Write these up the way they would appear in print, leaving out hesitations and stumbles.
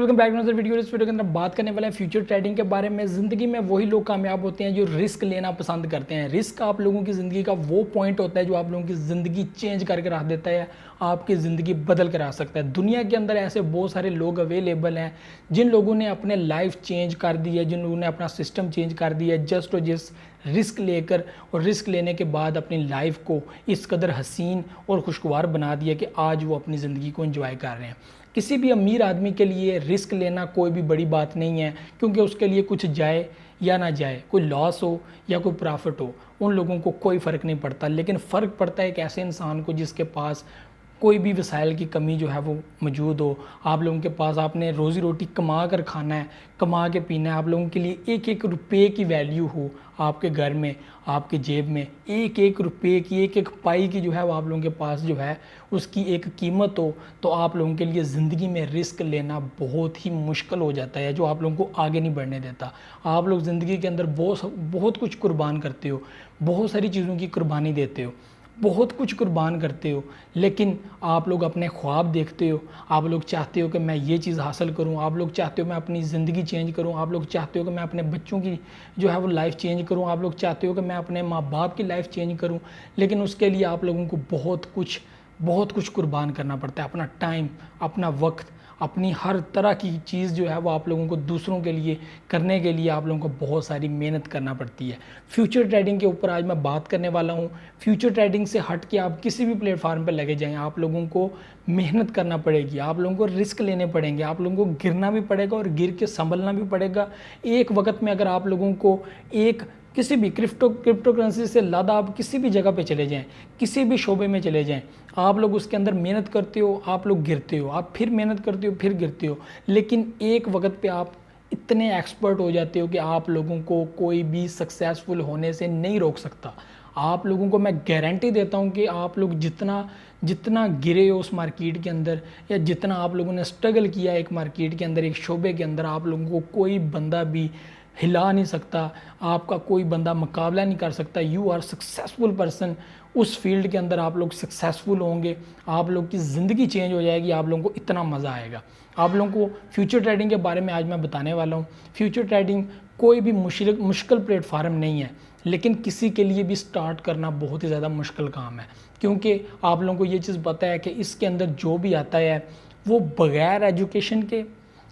Welcome back to another video. اس video کے اندر بات کرنے والے ہیں فیوچر ٹریڈنگ کے بارے میں۔ زندگی میں وہی لوگ کامیاب ہوتے ہیں جو رسک لینا پسند کرتے ہیں۔ رسک آپ لوگوں کی زندگی کا وہ پوائنٹ ہوتا ہے جو آپ لوگوں کی زندگی چینج کر کے رکھ دیتا ہے، آپ کی زندگی بدل کر آ سکتا ہے۔ دنیا کے اندر ایسے بہت سارے لوگ اویلیبل ہیں جن لوگوں نے اپنے لائف چینج کر دی ہے، جن لوگوں نے اپنا سسٹم چینج کر دیا ہے جسٹ اور جس رسک لے کر، اور رسک لینے کے بعد اپنی لائف کو اس قدر حسین اور خوشگوار بنا دیا کہ آج وہ اپنی زندگی کو انجوائے کر رہے ہیں۔ کسی بھی امیر آدمی کے لیے رسک لینا کوئی بھی بڑی بات نہیں ہے، کیونکہ اس کے لیے کچھ جائے یا نہ جائے، کوئی لاس ہو یا کوئی پرافٹ ہو، ان لوگوں کو کوئی فرق نہیں پڑتا۔ لیکن فرق پڑتا ہے ایک ایسے انسان کو جس کے پاس کوئی بھی وسائل کی کمی جو ہے وہ موجود ہو۔ آپ لوگوں کے پاس آپ نے روزی روٹی کما کر کھانا ہے، کما کے پینا ہے، آپ لوگوں کے لیے ایک ایک روپے کی ویلیو ہو آپ کے گھر میں، آپ کے جیب میں ایک ایک روپے کی، ایک ایک پائی کی جو ہے وہ آپ لوگوں کے پاس جو ہے اس کی ایک قیمت ہو، تو آپ لوگوں کے لیے زندگی میں رسک لینا بہت ہی مشکل ہو جاتا ہے، جو آپ لوگوں کو آگے نہیں بڑھنے دیتا۔ آپ لوگ زندگی کے اندر بہت کچھ قربان کرتے ہو، بہت ساری چیزوں کی قربانی دیتے ہو، بہت کچھ قربان کرتے ہو، لیکن آپ لوگ اپنے خواب دیکھتے ہو، آپ لوگ چاہتے ہو کہ میں یہ چیز حاصل کروں، آپ لوگ چاہتے ہو میں اپنی زندگی چینج کروں، آپ لوگ چاہتے ہو کہ میں اپنے بچوں کی جو ہے وہ لائف چینج کروں، آپ لوگ چاہتے ہو کہ میں اپنے ماں باپ کی لائف چینج کروں، لیکن اس کے لیے آپ لوگوں کو بہت کچھ قربان کرنا پڑتا ہے۔ اپنا ٹائم، اپنا وقت، اپنی ہر طرح کی چیز جو ہے وہ آپ لوگوں کو دوسروں کے لیے کرنے کے لیے آپ لوگوں کو بہت ساری محنت کرنا پڑتی ہے۔ فیوچر ٹریڈنگ کے اوپر آج میں بات کرنے والا ہوں۔ فیوچر ٹریڈنگ سے ہٹ کے آپ کسی بھی پلیٹ فارم پہ لگے جائیں، آپ لوگوں کو محنت کرنا پڑے گی، آپ لوگوں کو رسک لینے پڑیں گے، آپ لوگوں کو گرنا بھی پڑے گا اور گر کے سنبھلنا بھی پڑے گا۔ ایک وقت میں اگر آپ لوگوں کو کسی بھی کرپٹو کرنسی سے لادہ آپ کسی بھی جگہ پہ چلے جائیں، کسی بھی شعبے میں چلے جائیں، آپ لوگ اس کے اندر محنت کرتے ہو، آپ لوگ گرتے ہو، آپ پھر محنت کرتے ہو، پھر گرتے ہو، لیکن ایک وقت پہ آپ اتنے ایکسپرٹ ہو جاتے ہو کہ آپ لوگوں کو کوئی بھی سکسیسفل ہونے سے نہیں روک سکتا۔ آپ لوگوں کو میں گارنٹی دیتا ہوں کہ آپ لوگ جتنا گرے ہو اس مارکیٹ کے اندر، یا جتنا آپ لوگوں نے سٹرگل کیا ایک مارکیٹ کے اندر، ایک شعبے کے اندر، آپ لوگوں کو کوئی بندہ بھی ہلا نہیں سکتا، آپ کا کوئی بندہ مقابلہ نہیں کر سکتا۔ You are successful person. اس فیلڈ کے اندر آپ لوگ سکسیسفل ہوں گے، آپ لوگ کی زندگی چینج ہو جائے گی، آپ لوگوں کو اتنا مزہ آئے گا۔ آپ لوگوں کو فیوچر ٹریڈنگ کے بارے میں آج میں بتانے والا ہوں۔ فیوچر ٹریڈنگ کوئی بھی مشکل پلیٹ فارم نہیں ہے، لیکن کسی کے لیے بھی سٹارٹ کرنا بہت ہی زیادہ مشکل کام ہے، کیونکہ آپ لوگوں کو یہ چیز پتہ ہے کہ اس کے اندر جو بھی آتا ہے وہ بغیر ایجوکیشن کے،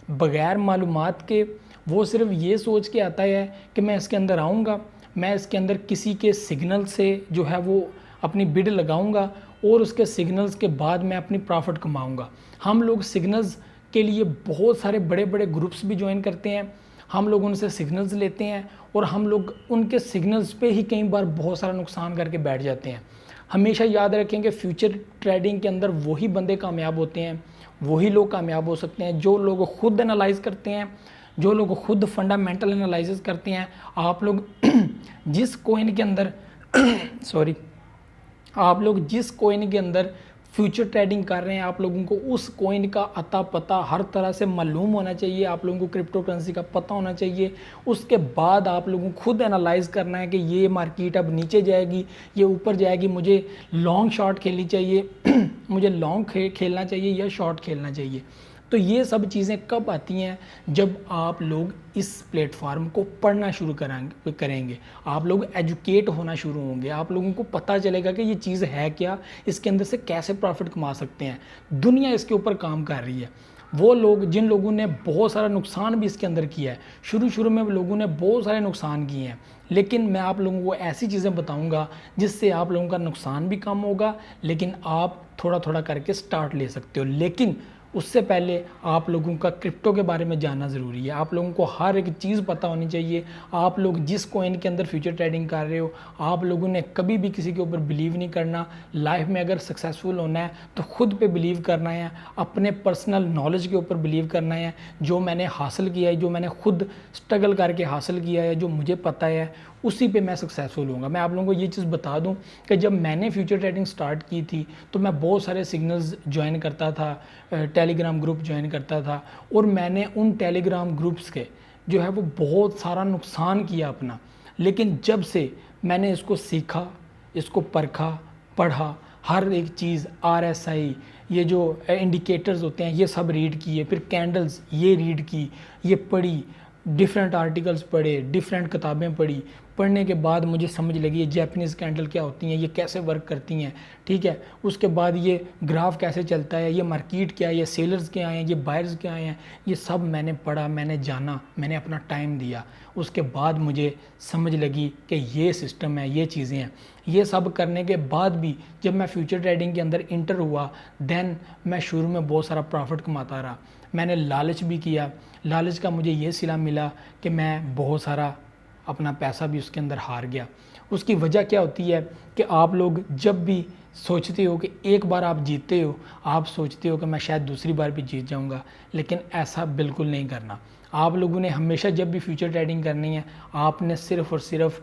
بغیر معلومات کے، وہ صرف یہ سوچ کے آتا ہے کہ میں اس کے اندر آؤں گا، میں اس کے اندر کسی کے سگنل سے جو ہے وہ اپنی بڈ لگاؤں گا، اور اس کے سگنلز کے بعد میں اپنی پرافٹ کماؤں گا۔ ہم لوگ سگنلز کے لیے بہت سارے بڑے بڑے گروپس بھی جوائن کرتے ہیں، ہم لوگ ان سے سگنلز لیتے ہیں، اور ہم لوگ ان کے سگنلز پہ ہی کئی بار بہت سارا نقصان کر کے بیٹھ جاتے ہیں۔ ہمیشہ یاد رکھیں کہ فیوچر ٹریڈنگ کے اندر وہی بندے کامیاب ہوتے ہیں، وہی لوگ کامیاب ہو سکتے ہیں جو لوگ خود انالائز کرتے ہیں، جو لوگ خود فنڈامنٹل انالائسز کرتے ہیں۔ آپ لوگ جس کوئن کے اندر آپ لوگ جس کوئن کے اندر فیوچر ٹریڈنگ کر رہے ہیں، آپ لوگوں کو اس کوئن کا عطا پتہ ہر طرح سے معلوم ہونا چاہیے، آپ لوگوں کو کرپٹو کرنسی کا پتہ ہونا چاہیے۔ اس کے بعد آپ لوگوں کو خود انالائز کرنا ہے کہ یہ مارکیٹ اب نیچے جائے گی، یہ اوپر جائے گی، مجھے لانگ شارٹ کھیلنی چاہیے، مجھے لانگ کھیلنا چاہیے یا شارٹ کھیلنا چاہیے۔ تو یہ سب چیزیں کب آتی ہیں؟ جب آپ لوگ اس پلیٹ فارم کو پڑھنا شروع کریں گے، آپ لوگ ایجوکیٹ ہونا شروع ہوں گے، آپ لوگوں کو پتہ چلے گا کہ یہ چیز ہے کیا، اس کے اندر سے کیسے پروفٹ کما سکتے ہیں۔ دنیا اس کے اوپر کام کر رہی ہے۔ وہ لوگ جن لوگوں نے بہت سارا نقصان بھی اس کے اندر کیا ہے، شروع میں لوگوں نے بہت سارے نقصان کیے ہیں، لیکن میں آپ لوگوں کو ایسی چیزیں بتاؤں گا جس سے آپ لوگوں کا نقصان بھی کم ہوگا، لیکن آپ تھوڑا کر کے سٹارٹ لے سکتے ہو۔ لیکن اس سے پہلے آپ لوگوں کا کرپٹو کے بارے میں جاننا ضروری ہے، آپ لوگوں کو ہر ایک چیز پتہ ہونی چاہیے۔ آپ لوگ جس کوئن کے اندر فیوچر ٹریڈنگ کر رہے ہو، آپ لوگوں نے کبھی بھی کسی کے اوپر بلیو نہیں کرنا۔ لائف میں اگر سکسیسفل ہونا ہے تو خود پہ بلیو کرنا ہے، اپنے پرسنل نالج کے اوپر بلیو کرنا ہے۔ جو میں نے حاصل کیا ہے، جو میں نے خود سٹرگل کر کے حاصل کیا ہے، جو مجھے پتہ ہے، اسی پہ میں سکسیسفل ہوں گا۔ میں آپ لوگوں کو یہ چیز بتا دوں کہ جب میں نے فیوچر ٹریڈنگ سٹارٹ کی تھی تو میں بہت سارے سگنلز جوائن کرتا تھا، ٹیلی گرام گروپ جوائن کرتا تھا، اور میں نے ان ٹیلی گرام گروپس کے جو ہے وہ بہت سارا نقصان کیا اپنا۔ لیکن جب سے میں نے اس کو سیکھا، اس کو پرکھا، پڑھا، ہر ایک چیز RSI یہ جو انڈیکیٹرز ہوتے ہیں یہ سب ریڈ کیے، پھر کینڈلز یہ ریڈ کی، یہ پڑھی، ڈیفرنٹ آرٹیکلز پڑھے، ڈیفرنٹ کتابیں پڑھی، پڑھنے کے بعد مجھے سمجھ لگی یہ جیپنیز کینڈل کیا ہوتی ہیں، یہ کیسے ورک کرتی ہیں، ٹھیک ہے. اس کے بعد یہ گراف کیسے چلتا ہے، یہ مارکیٹ کیا ہے، یہ سیلرز کیا ہیں، یہ بائرز کیا ہیں، یہ سب میں نے پڑھا، میں نے جانا، میں نے اپنا ٹائم دیا. اس کے بعد مجھے سمجھ لگی کہ یہ سسٹم ہے، یہ چیزیں ہیں. یہ سب کرنے کے بعد بھی جب میں فیوچر ٹریڈنگ کے اندر انٹر ہوا، دین میں شروع میں بہت سارا پروفٹ کماتا رہا. میں نے لالچ بھی کیا، لالچ کا مجھے یہ صلہ ملا کہ میں بہت سارا اپنا پیسہ بھی اس کے اندر ہار گیا. اس کی وجہ کیا ہوتی ہے کہ آپ لوگ جب بھی سوچتے ہو کہ ایک بار آپ جیتتے ہو، آپ سوچتے ہو کہ میں شاید دوسری بار بھی جیت جاؤں گا، لیکن ایسا بالکل نہیں کرنا. آپ لوگوں نے ہمیشہ جب بھی فیوچر ٹریڈنگ کرنی ہے، آپ نے صرف اور صرف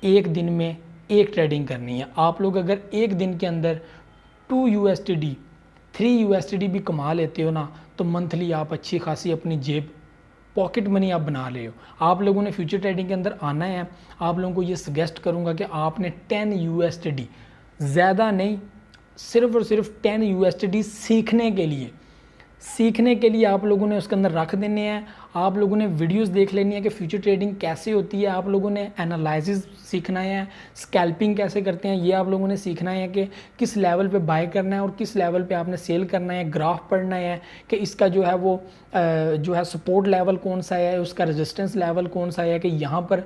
ایک دن میں ایک ٹریڈنگ کرنی ہے. آپ لوگ اگر ایک دن کے اندر 2 USD 3 USD بھی کما لیتے ہو نا، تو منتھلی آپ اچھی خاصی اپنی جیب پاکٹ منی آپ بنا رہے ہو. آپ لوگوں نے فیوچر ٹریڈنگ کے اندر آنا ہے. آپ لوگوں کو یہ سجیسٹ کروں گا کہ آپ نے 10 USD، زیادہ نہیں، صرف اور صرف 10 USD سیکھنے کے لیے آپ لوگوں نے اس کے اندر رکھ دینے ہیں. آپ لوگوں نے ویڈیوز دیکھ لینی ہے کہ فیوچر ٹریڈنگ کیسے ہوتی ہے. آپ لوگوں نے انالائزز سیکھنا ہے، اسکیلپنگ کیسے کرتے ہیں یہ آپ لوگوں نے سیکھنا ہے، کہ کس لیول پہ بائی کرنا ہے اور کس لیول پہ آپ نے سیل کرنا ہے. گراف پڑھنا ہے کہ اس کا جو ہے وہ جو ہے سپورٹ لیول کون سا ہے، اس کا ریزسٹنس لیول کون سا ہے، کہ یہاں پر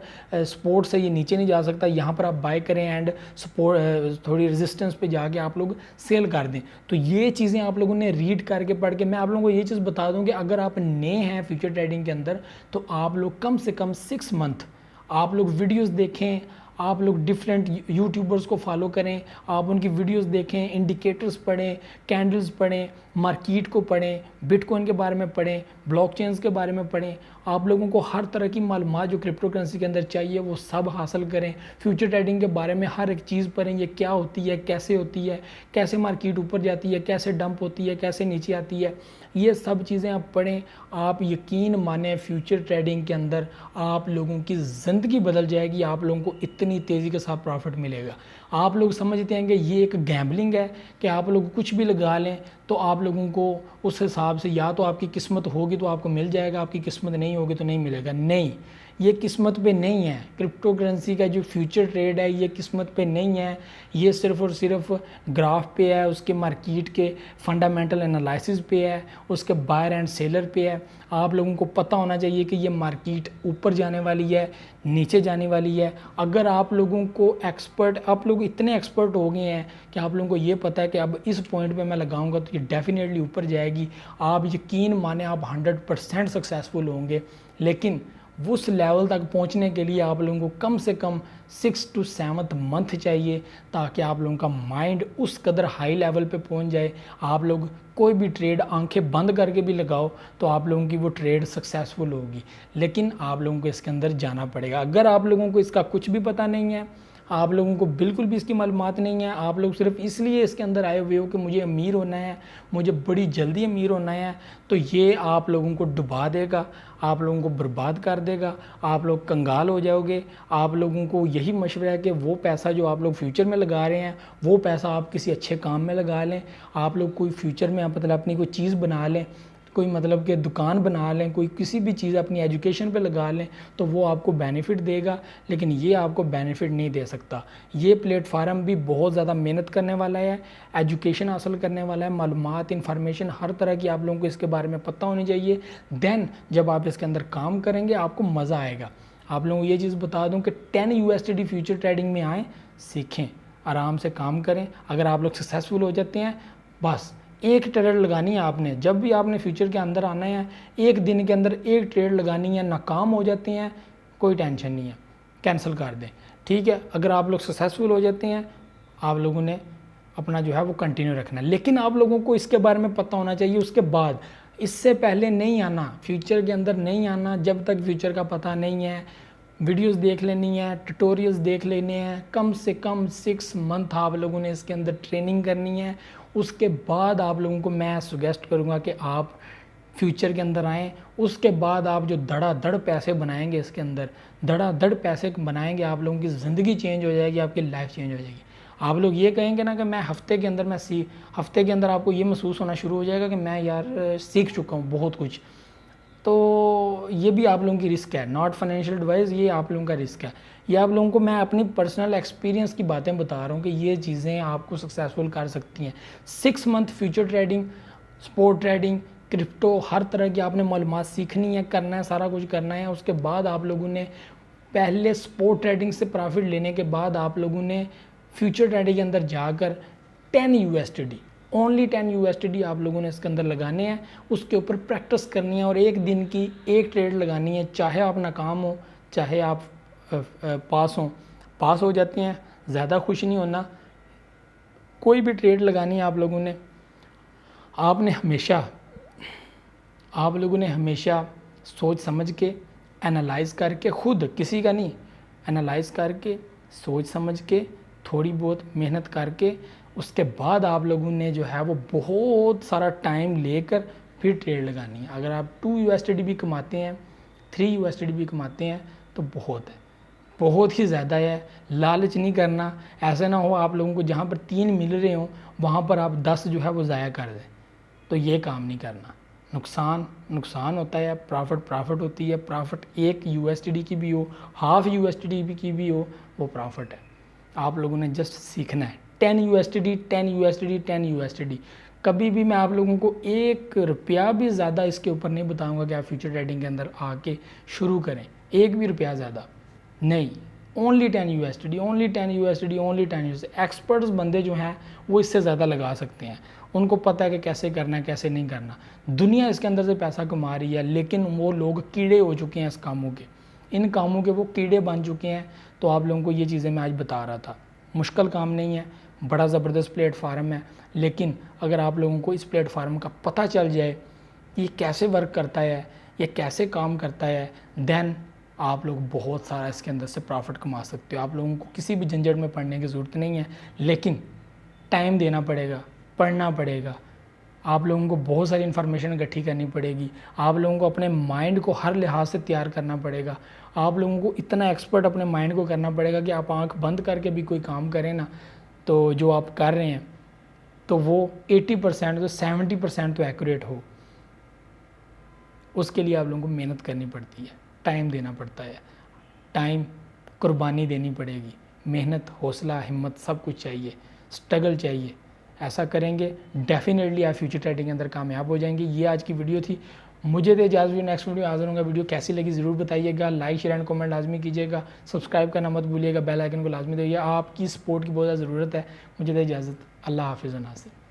سپورٹ سے یہ نیچے نہیں جا سکتا، یہاں پر آپ بائی کریں اینڈ سپورٹ تھوڑی ریزسٹنس پہ جا کے آپ لوگ سیل کر دیں. تو یہ چیزیں آپ لوگوں نے ریڈ کر کے پڑھ کے، میں آپ لوگوں کو یہ چیز بتا دوں کہ اگر آپ نئے ہیں فیوچر ٹریڈنگ کے اندر، تو آپ لوگ کم سے کم 6 منتھ آپ لوگ ویڈیوز دیکھیں، آپ لوگ ڈیفرنٹ یوٹیوبرز کو فالو کریں، آپ ان کی ویڈیوز دیکھیں، انڈیکیٹرز پڑھیں، کینڈلز پڑھیں، مارکیٹ کو پڑھیں، بٹ کوائن کے بارے میں پڑھیں، بلاک چینز کے بارے میں پڑھیں. آپ لوگوں کو ہر طرح کی معلومات جو کرپٹو کرنسی کے اندر چاہیے وہ سب حاصل کریں. فیوچر ٹریڈنگ کے بارے میں ہر ایک چیز پڑھیں، یہ کیا ہوتی ہے، کیسے ہوتی ہے، کیسے مارکیٹ اوپر جاتی ہے، کیسے ڈمپ ہوتی ہے، کیسے نیچے آتی ہے. یہ سب چیزیں آپ پڑھیں. آپ یقین مانیں فیوچر ٹریڈنگ کے اندر آپ لوگوں کی زندگی بدل جائے گی. آپ لوگوں کو اتنی تیزی کے ساتھ پروفٹ ملے گا. آپ لوگ سمجھتے ہیں کہ یہ ایک گیمبلنگ ہے کہ آپ لوگ کچھ بھی لگا لیں تو آپ لوگوں کو اس حساب سے یا تو آپ کی قسمت ہوگی تو آپ کو مل جائے گا، آپ کی قسمت نہیں ہوگی تو نہیں ملے گا. نہیں، یہ قسمت پہ نہیں ہے. کرپٹو کرنسی کا جو فیوچر ٹریڈ ہے یہ قسمت پہ نہیں ہے. یہ صرف اور صرف گراف پہ ہے، اس کے مارکیٹ کے فنڈامنٹل انالائسز پہ ہے، اس کے بائر اینڈ سیلر پہ ہے. آپ لوگوں کو پتہ ہونا چاہیے کہ یہ مارکیٹ اوپر جانے والی ہے، نیچے جانے والی ہے. اگر آپ لوگوں کو آپ لوگ اتنے ایکسپرٹ ہو گئے ہیں کہ آپ لوگوں کو یہ پتہ ہے کہ اب اس پوائنٹ پہ میں لگاؤں گا تو یہ ڈیفینیٹلی اوپر جائے گی، آپ یقین مانیں آپ 100% سکسیسفل ہوں گے. لیکن اس لیول تک پہنچنے کے لیے آپ لوگوں کو کم سے کم 6 to 7 منتھ چاہیے، تاکہ آپ لوگوں کا مائنڈ اس قدر ہائی لیول پہ پہنچ جائے. آپ لوگ کوئی بھی ٹریڈ آنکھیں بند کر کے بھی لگاؤ تو آپ لوگوں کی وہ ٹریڈ سکسیسفل ہوگی. لیکن آپ لوگوں کو اس کے اندر جانا پڑے گا. اگر آپ لوگوں کو اس کا کچھ بھی پتہ نہیں ہے، آپ لوگوں کو بالکل بھی اس کی معلومات نہیں ہے، آپ لوگ صرف اس لیے اس کے اندر آئے ہوئے ہو کہ مجھے امیر ہونا ہے، مجھے بڑی جلدی امیر ہونا ہے، تو یہ آپ لوگوں کو ڈبا دے گا، آپ لوگوں کو برباد کر دے گا. آپ لوگ کنگال ہو جاؤ گے. آپ لوگوں کو یہی مشورہ ہے کہ وہ پیسہ جو آپ لوگ فیوچر میں لگا رہے ہیں وہ پیسہ آپ کسی اچھے کام میں لگا لیں. آپ لوگ کوئی فیوچر میں مطلب اپنی کوئی چیز بنا لیں، کوئی مطلب کہ دکان بنا لیں، کوئی کسی بھی چیز اپنی ایجوکیشن پہ لگا لیں تو وہ آپ کو بینیفٹ دے گا. لیکن یہ آپ کو بینیفٹ نہیں دے سکتا. یہ پلیٹ فارم بھی بہت زیادہ محنت کرنے والا ہے، ایجوکیشن حاصل کرنے والا ہے، معلومات، انفارمیشن ہر طرح کی آپ لوگوں کو اس کے بارے میں پتہ ہونی چاہیے. دین جب آپ اس کے اندر کام کریں گے آپ کو مزہ آئے گا. آپ لوگوں کو یہ چیز بتا دوں کہ 10 USD فیوچر ٹریڈنگ میں آئیں، سیکھیں، آرام سے کام کریں. اگر آپ لوگ سکسیسفل ہو جاتے ہیں، بس ایک ٹریڈ لگانی ہے آپ نے. جب بھی آپ نے فیوچر کے اندر آنا ہے ایک دن کے اندر ایک ٹریڈ لگانی ہے. ناکام ہو جاتے ہیں کوئی ٹینشن نہیں ہے، کینسل کر دیں، ٹھیک ہے. اگر آپ لوگ سکسیسفل ہو جاتے ہیں آپ لوگوں نے اپنا جو ہے وہ کنٹینیو رکھنا ہے. لیکن آپ لوگوں کو اس کے بارے میں پتہ ہونا چاہیے. اس کے بعد اس سے پہلے نہیں آنا، فیوچر کے اندر نہیں آنا جب تک فیوچر کا پتہ نہیں ہے. ویڈیوز دیکھ لینی ہے، ٹیوٹوریلز دیکھ لینے ہیں. کم سے کم 6 منتھ آپ لوگوں نے اس کے اندر ٹریننگ کرنی ہے. اس کے بعد آپ لوگوں کو میں سجیسٹ کروں گا کہ آپ فیوچر کے اندر آئیں. اس کے بعد آپ جو دھڑا دھڑ پیسے بنائیں گے، اس کے اندر دھڑا دھڑ پیسے بنائیں گے، آپ لوگوں کی زندگی چینج ہو جائے گی، آپ کی لائف چینج ہو جائے گی. آپ لوگ یہ کہیں گے نا کہ میں ہفتے کے اندر آپ کو یہ محسوس ہونا شروع ہو جائے گا کہ میں یار سیکھ چکا ہوں بہت کچھ، تو یہ بھی آپ لوگوں کی رسک ہے، ناٹ فائنینشیل ایڈوائز، یہ آپ لوگوں کا رسک ہے. یہ آپ لوگوں کو میں اپنی پرسنل ایکسپیرینس کی باتیں بتا رہا ہوں کہ یہ چیزیں آپ کو سکسیزفل کر سکتی ہیں. 6 month future trading, support trading, crypto, ہر طرح کی آپ نے معلومات سیکھنی ہے، کرنا ہے، سارا کچھ کرنا ہے. اس کے بعد آپ لوگوں نے پہلے سپورٹ ٹریڈنگ سے پرافٹ لینے کے بعد آپ لوگوں نے فیوچر ٹریڈنگ کے اندر جا کر 10 USD، اونلی 10 USD آپ لوگوں نے اس کے اندر لگانے ہیں، اس کے اوپر پریکٹس کرنی ہے اور ایک دن کی ایک ٹریڈ لگانی ہے، چاہے آپ ناکام ہو چاہے آپ پاس ہو جاتے ہیں، زیادہ خوش نہیں ہونا. کوئی بھی ٹریڈ لگانی ہے آپ لوگوں نے ہمیشہ سوچ سمجھ کے انالائز کر کے، خود کسی کا نہیں، انالائز کر کے سوچ سمجھ کے تھوڑی بہت محنت کر کے اس کے بعد آپ لوگوں نے جو ہے وہ بہت سارا ٹائم لے کر پھر ٹریڈ لگانی ہے. اگر آپ 2 USD بھی کماتے ہیں، 3 USD بھی کماتے ہیں تو بہت ہی زیادہ ہے. لالچ نہیں کرنا، ایسا نہ ہو آپ لوگوں کو جہاں پر 3 مل رہے ہوں وہاں پر آپ 10 جو ہے وہ ضائع کر دیں، تو یہ کام نہیں کرنا. نقصان ہوتا ہے، پرافٹ ہوتی ہے. پرافٹ 1 USD کی بھی ہو، ½ USD کی بھی ہو، وہ پرافٹ ہے. آپ لوگوں نے جسٹ سیکھنا ہے. 10 USD 10 USD 10 USD. کبھی بھی میں آپ لوگوں کو 1 روپیہ بھی زیادہ اس کے اوپر نہیں بتاؤں گا کہ آپ فیوچر ٹریڈنگ کے اندر آ کے شروع کریں. 1 بھی روپیہ زیادہ نہیں، only 10 USD، only 10 USD، only 10 USD. Experts بندے جو ہیں وہ اس سے زیادہ لگا سکتے ہیں، ان کو پتہ ہے کہ کیسے کرنا ہے کیسے نہیں کرنا. دنیا اس کے اندر سے پیسہ کما رہی ہے، لیکن وہ لوگ کیڑے ہو چکے ہیں اس کاموں کے، ان کاموں کے وہ کیڑے بن چکے ہیں. تو آپ لوگوں کو یہ چیزیں میں آج بتا رہا تھا. مشکل کام نہیں ہے، بڑا زبردست پلیٹ فارم ہے، لیکن اگر آپ لوگوں کو اس پلیٹ فارم کا پتہ چل جائے کہ یہ کیسے ورک کرتا ہے، یہ کیسے کام کرتا ہے، دین آپ لوگ بہت سارا اس کے اندر سے پرافٹ کما سکتے ہو. آپ لوگوں کو کسی بھی جھنجھٹ میں پڑنے کی ضرورت نہیں ہے، لیکن ٹائم دینا پڑے گا، پڑھنا پڑے گا. آپ لوگوں کو بہت ساری انفارمیشن اکٹھی کرنی پڑے گی. آپ لوگوں کو اپنے مائنڈ کو ہر لحاظ سے تیار کرنا پڑے گا. آپ لوگوں کو اتنا ایکسپرٹ اپنے مائنڈ کو کرنا پڑے گا کہ آپ آنکھ بند کر کے بھی کوئی کام کریں نا، تو جو آپ کر رہے ہیں تو وہ 80% تو 70% تو ایکوریٹ ہو. اس کے لیے آپ لوگوں کو محنت کرنی پڑتی ہے، ٹائم دینا پڑتا ہے، ٹائم قربانی دینی پڑے گی، محنت، حوصلہ، ہمت سب کچھ چاہیے، سٹرگل چاہیے. ایسا کریں گے ڈیفینیٹلی آپ فیوچر ٹریڈنگ کے اندر کامیاب ہو جائیں گے. یہ آج کی ویڈیو تھی. مجھے دے اجازت، نیکسٹ ویڈیو حاضر ہوں گا. ویڈیو کیسی لگی ضرور بتائیے گا. لائک شیئر اینڈ کمنٹ لازمی کیجیے گا. سبسکرائب کرنا مت بھولیے گا. بیل آئیکن کو لازمی دئیے. آپ کی سپورٹ کی بہت زیادہ ضرورت ہے. مجھے دے اجازت. اللہ حافظ و ناصر.